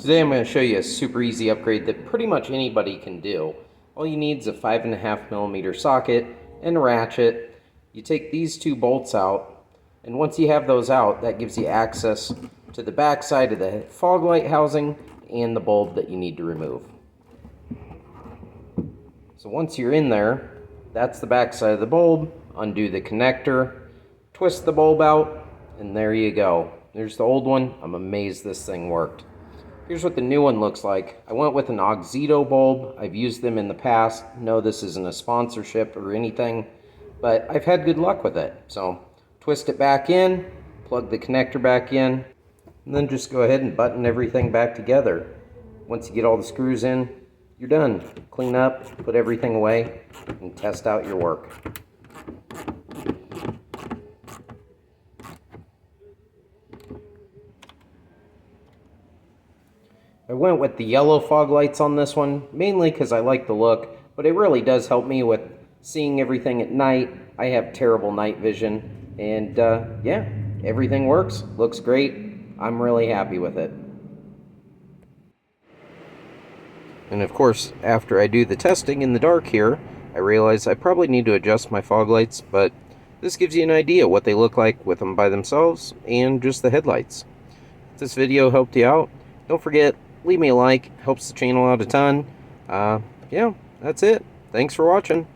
Today I'm going to show you a super easy upgrade that pretty much anybody can do. All you need is a 5.5mm socket and a ratchet. You take these two bolts out, and once you have those out, that gives you access to the back side of the fog light housing and the bulb that you need to remove. So once you're in there, that's the back side of the bulb. Undo the connector, twist the bulb out, and there you go. There's the old one. I'm amazed this thing worked. Here's what the new one looks like. I went with an Oxito bulb. I've used them in the past. No, this isn't a sponsorship or anything, but I've had good luck with it. So twist it back in, plug the connector back in, and then just go ahead and button everything back together. Once you get all the screws in, you're done. Clean up, put everything away, and test out your work. I went with the yellow fog lights on this one, mainly because I like the look, but it really does help me with seeing everything at night. I have terrible night vision, and yeah, everything works, looks great. I'm really happy with it. And of course, after I do the testing in the dark here, I realize I probably need to adjust my fog lights, but this gives you an idea what they look like with them by themselves and just the headlights. If this video helped you out, don't forget, leave me a like, helps the channel out a ton. Yeah, that's it. Thanks for watching.